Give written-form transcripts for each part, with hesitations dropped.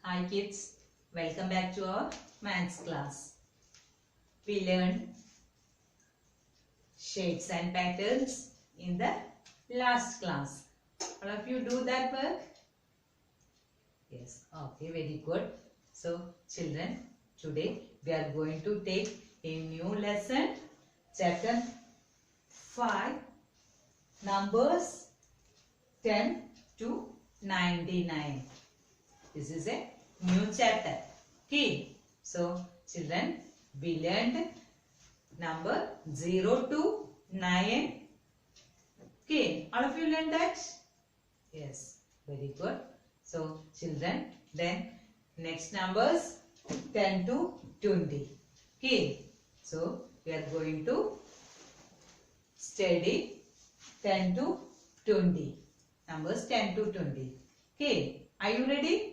Hi kids, welcome back to our maths class. We learned shapes and patterns in the last class. All of you do that work? Yes, okay, very good. So children, today we are going to take a new lesson, chapter 5, numbers 10 to 99. This is a new chapter. Okay. So children, we learned number 0 to 9. Okay. All of you learned that? Yes. Very good. So children, then next numbers 10 to 20. Okay. So we are going to study 10 to 20. Numbers 10 to 20. Okay. Are you ready?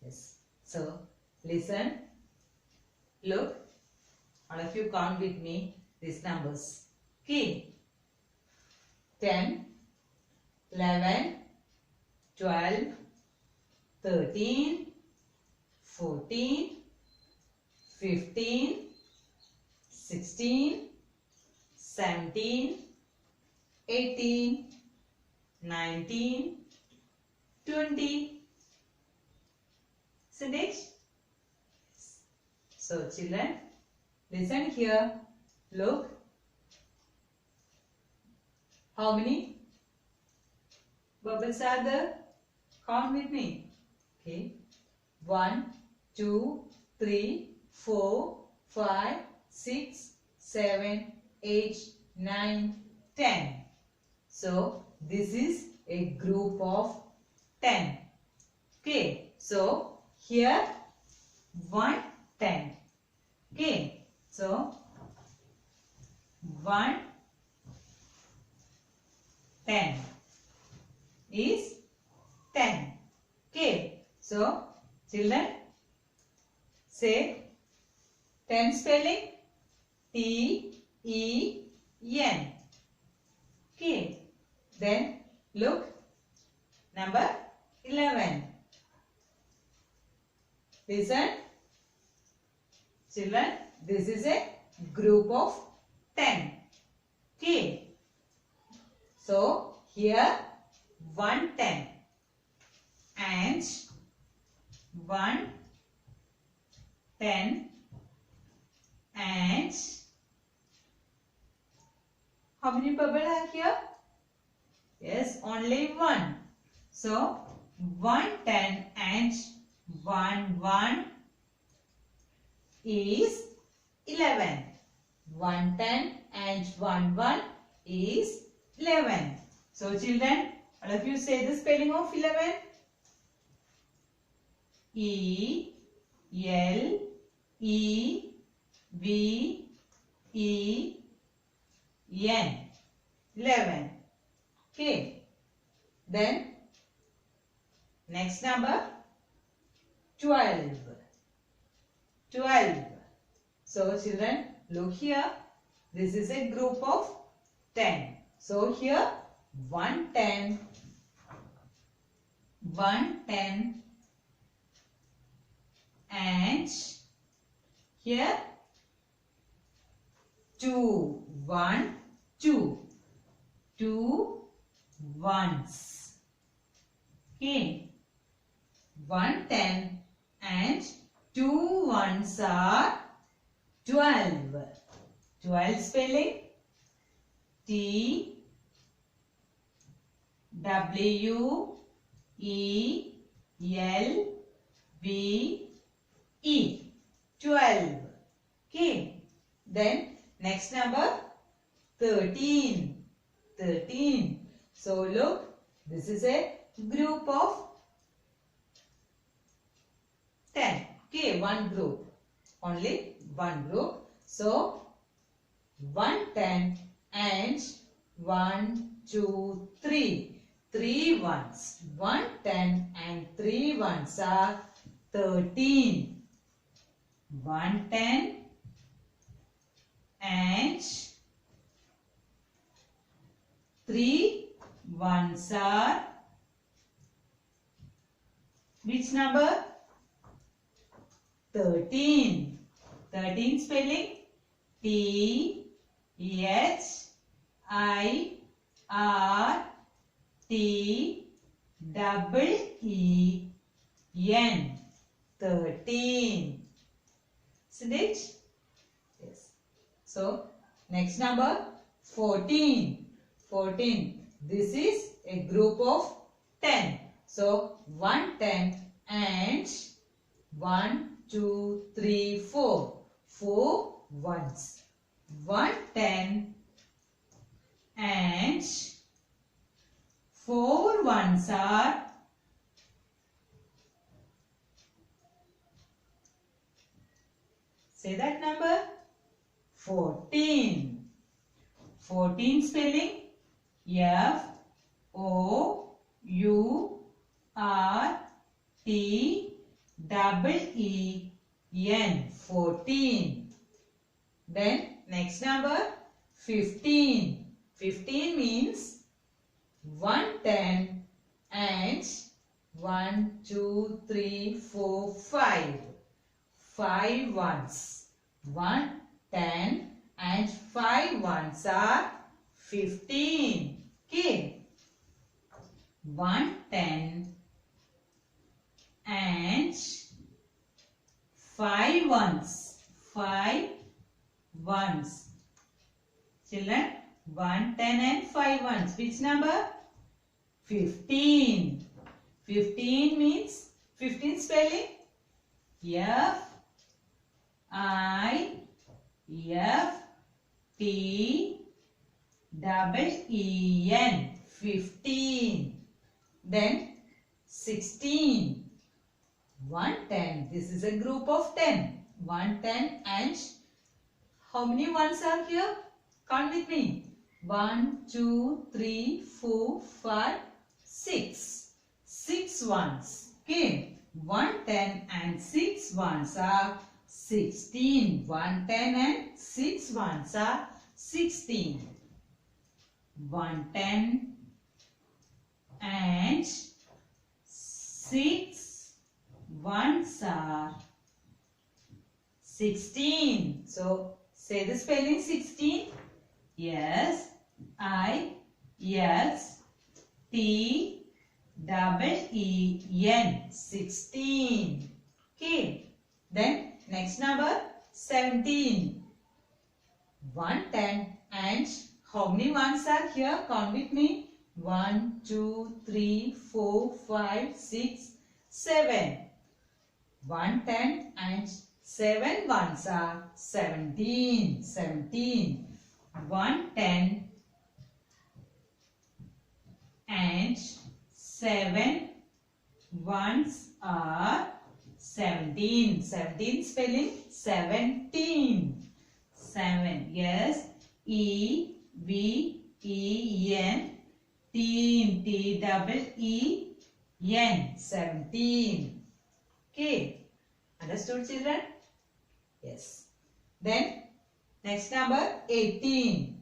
Yes. So, listen, look, all of you count with me these numbers. Okay. 10, 11, 12, 13, 14, 15, 16, 17, 18, 19, 20. Isn't it? So children, listen here. Look. How many bubbles are there? Count with me. Okay. 1, 2, 3, 4, 5, 6, 7, 8, 9, 10. So this is a group of 10. Okay. So here 1, 10. Okay. So 1, 10 is 10. Okay. So children, say 10 spelling T-E-N. Okay. Then look, number 11. Listen, children, this is a group of 10. Okay. So here 1 10 and 1 10 and how many bubbles are here? Yes, only 1. So 1 10 and 1 1 is 11. 1 10 and 1 1 is 11. So children, all of you say the spelling of 11. E L E V E N. 11. Okay. Then next number 12. 12. So children, look here. This is a group of 10. So here 1 10, 1 10 and here 2 1 2. 2 ones. Okay. 1 10 and 2 ones are 12. 12 spelling T W E L V E. 12. Okay. Then next number 13. 13. So look, this is a group of 10. Okay, one group. Only one group. So 1 10 and 1 2 3. 3 ones. 1 10 and 3 ones are 13. 1 10 and 3 ones are which number? 13. 13 spelling THIRTEEN. 13. Isn't it? Yes. So next number 14. 14. This is a group of 10. So 1 10 and 1 2 3 4. 4 ones. 1 10 and 4 ones are say that number 14. 14 spelling FOURTEEN. 14. Then next number 15. 15 means 1 10 and 1 2 3 4 5. 5 ones. 1 10 and 5 ones are 15. Okay. 1 10 and 5 ones. 5 ones. Children, 1 10 and 5 ones. Which number? 15. 15 means 15 spelling FIFTEEN. 15. Then 16. 1 10. This is a group of 10. 1 10 and how many ones are here? Count with me. 1 2 3 4 5 6. 6 ones. Okay. 1 10 and 6 ones are 16. 1 10 and 6 ones are 16. 1 10 and 6 ones are 16. So say the spelling 16. Yes, ISTEEN. 16. Okay. Then next number 17. 1 10 and how many ones are here? Count with me. 1 2 3 4 5 6 7. 1 10 and 7 ones are 17. 17. 1 10 and 7 ones are 17. 17 spelling 17. 7. Yes. EVEN. Teen. TEEN. 17. Okay. Understood, children? Yes. Then next number 18.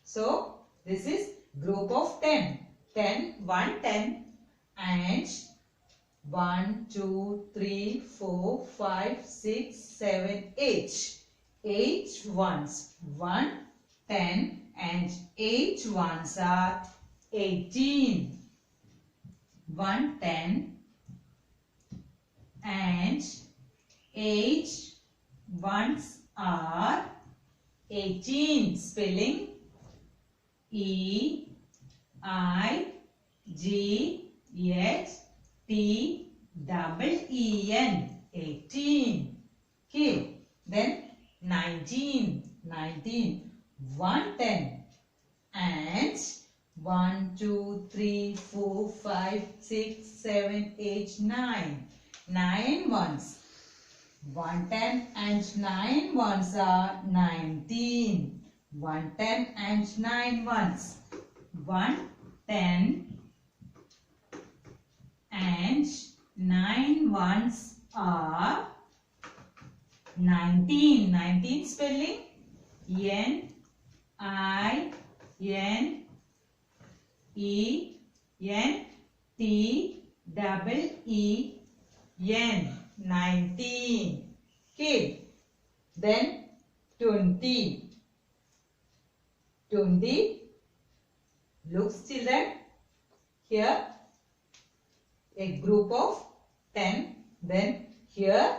So this is group of 10. 10. 1 10 and 1 2 3 4 5 6 7 8. 8 ones. 1 10 and 8 ones are 18. 1 10 and 8 ones are 18. Spelling EIGHTEEN. 18. Okay. Then 19. 19. 1 10 and 1 2 3 4 5 6 7 8 9. 9 ones. 1 10 and 9 ones are 19. 1 10 and 9 ones. 1 10 and 9 ones are 19. 19 spelling NINENTEEN. 19. Okay. Then 20. 20. Looks children. Here a group of 10. Then here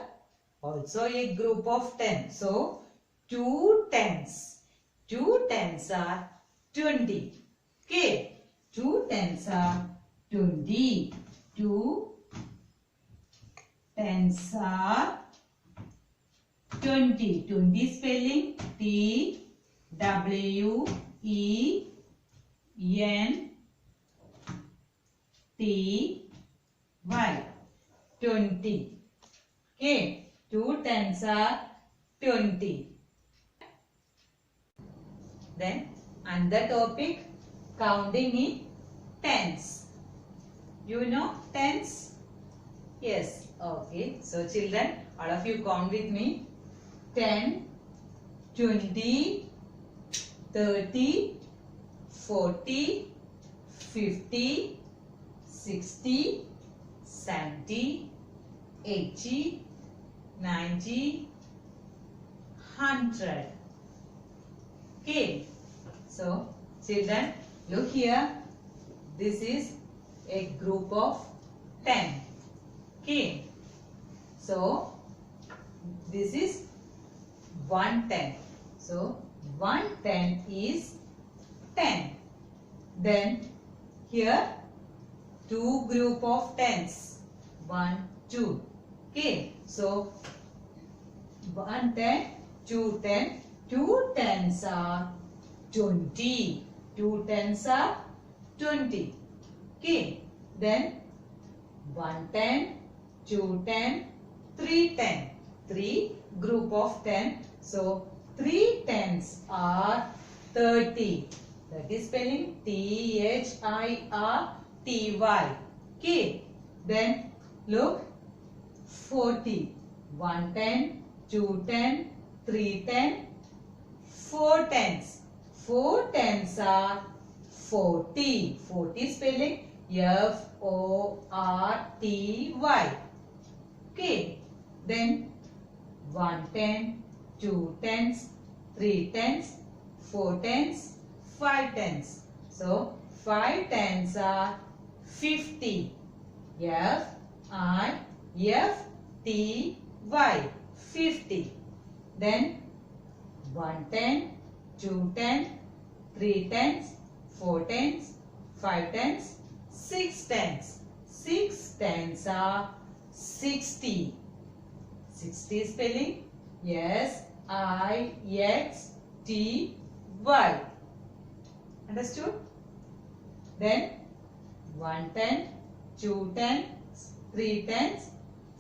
also a group of 10. So 2 tens. 2 tens are 20. Okay. 2 tens are 20. 2 tens are 20. 20 spelling T W E N T Y. 20. Okay. 2 tens are 20. Then another topic, counting in tens. You know tens? Yes. Okay. So children, all of you count with me. 10, 20, 30, 40, 50, 60, 70, 80, 90, 100. Okay. So children, look here. This is a group of 10. Okay. So this is 110. So 110 is 10. Then here two group of tens. 1, 2. Okay. So 110, 210. 2 tens are 20. 2 tens are 20. Okay. Then 110, 210, 310. 3 group of 10. So 3 tens are 30. That is spelling THIRTY. Okay. Then look, 40. 110, 210, 310, 4 tens. 4 tens are 40. 40 spelling FORTY. Okay. Then 110, 2 tens, 3 tens, 4 tens, 5 tens. So 5 tens are 50. FIFTY. 50. Then 110, 210, 3 tens, 4 tens, 5 tens, 6 tens. 6 tens are 60. 60 spelling SIXTY. Understood? Then 110, 210, 3 tens,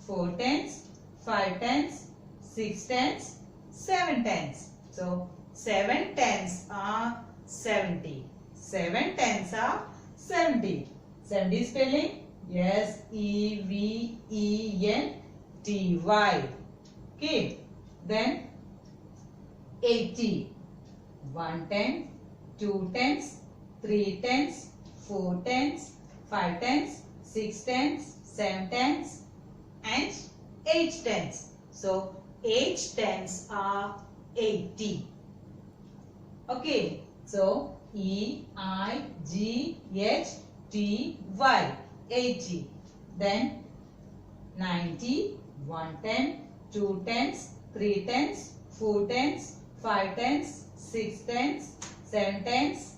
4 tens, 5 tens, 6 tens, 7 tens. So 7 tens are 70. 7 tens are 70. 70 spelling SEVENTY. Okay. Then 80. 110, 2 tens, 3 tens, 4 tens, 5 tens, 6 tens, 7 tens and 8 tens. So 8 tens are 80. Okay. So EIGHTY. 80. Then 90. 110, 2 tens, 3 tens, 4 tens, 5 tens, 6 tens, 7 tens,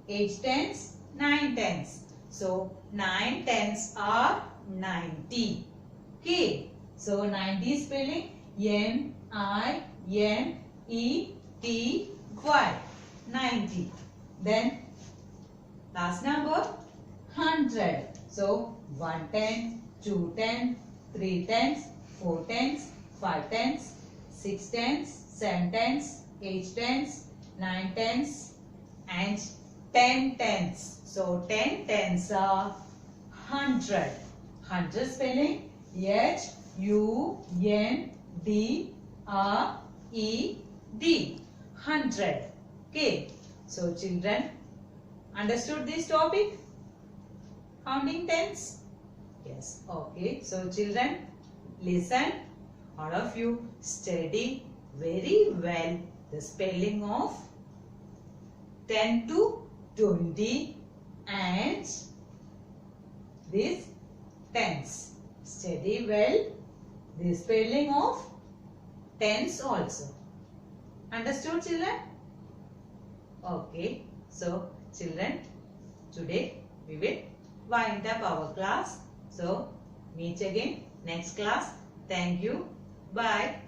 8 tens, 9 tens. So 9 tens are 90. Okay. So 90 spelling NINETY. 90. Then last number 100. So 110, 210, 3 tens, 4 tens, 5 tens, 6 tens, 7 tens, 8 tens, 9 tens and 10 tens. So 10 tens are 100. 100 spelling HUNDRED. 100. Okay. So children, understood this topic? Counting tens? Yes. Okay. So children, listen. all of you study very well the spelling of 10 to 20 and this tens. Study well the spelling of tens also. Understood, children? Okay. So, children, today we will wind up our class. So, meet again next class. Thank you. Bye.